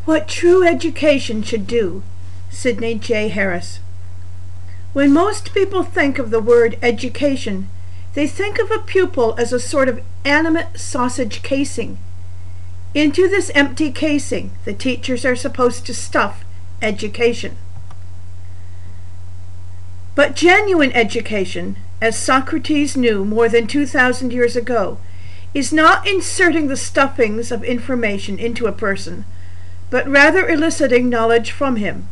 What true education should do. Sidney J. Harris. When most people think of the word education, they think of a pupil as a sort of animate sausage casing. Into this empty casing, the teachers are supposed to stuff education. But genuine education, as Socrates knew more than 2,000 years ago, is not inserting the stuffings of information into a person, but rather eliciting knowledge from him.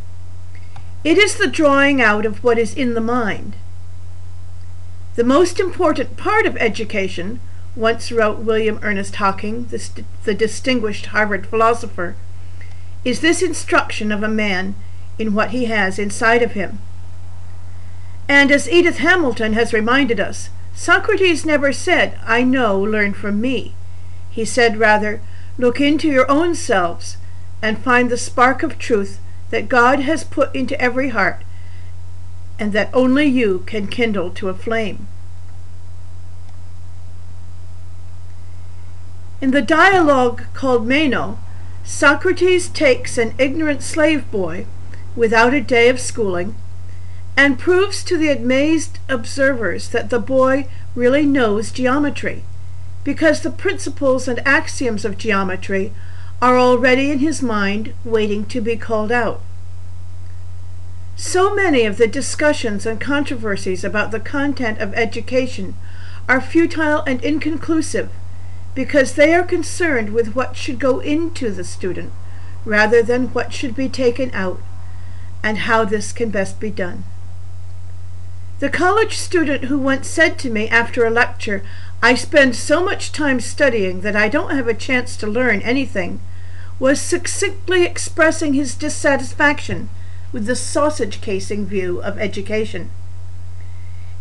It is the drawing out of what is in the mind. The most important part of education, once wrote William Ernest Hocking, the distinguished Harvard philosopher, is this instruction of a man in what he has inside of him. And as Edith Hamilton has reminded us, Socrates never said, "I know, learn from me." He said rather, "Look into your own selves and find the spark of truth that God has put into every heart, and that only you can kindle to a flame." In the dialogue called Meno, Socrates takes an ignorant slave boy, without a day of schooling, and proves to the amazed observers that the boy really knows geometry, because the principles and axioms of geometry are already in his mind, waiting to be called out. So many of the discussions and controversies about the content of education are futile and inconclusive, because they are concerned with what should go into the student, rather than what should be taken out, and how this can best be done. The college student who once said to me after a lecture, "I spend so much time studying that I don't have a chance to learn anything," was succinctly expressing his dissatisfaction with the sausage casing view of education.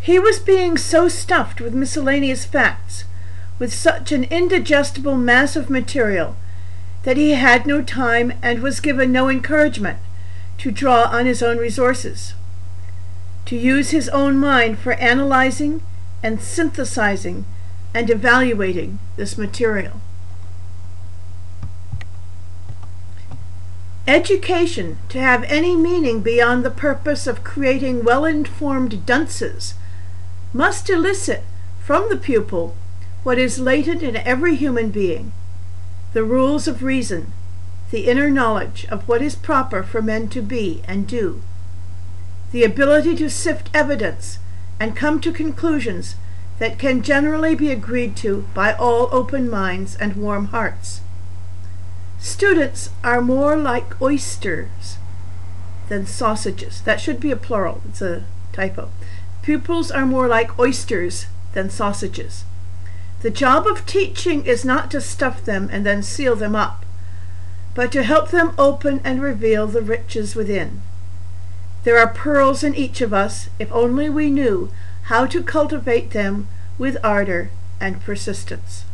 He was being so stuffed with miscellaneous facts, with such an indigestible mass of material, that he had no time and was given no encouragement to draw on his own resources, to use his own mind for analyzing and synthesizing and evaluating this material. Education, to have any meaning beyond the purpose of creating well-informed dunces, must elicit from the pupil what is latent in every human being, the rules of reason, the inner knowledge of what is proper for men to be and do, the ability to sift evidence and come to conclusions that can generally be agreed to by all open minds and warm hearts. Students are more like oysters than sausages. That should be a plural. It's a typo. Pupils are more like oysters than sausages. The job of teaching is not to stuff them and then seal them up, but to help them open and reveal the riches within. There are pearls in each of us, if only we knew how to cultivate them with ardor and persistence.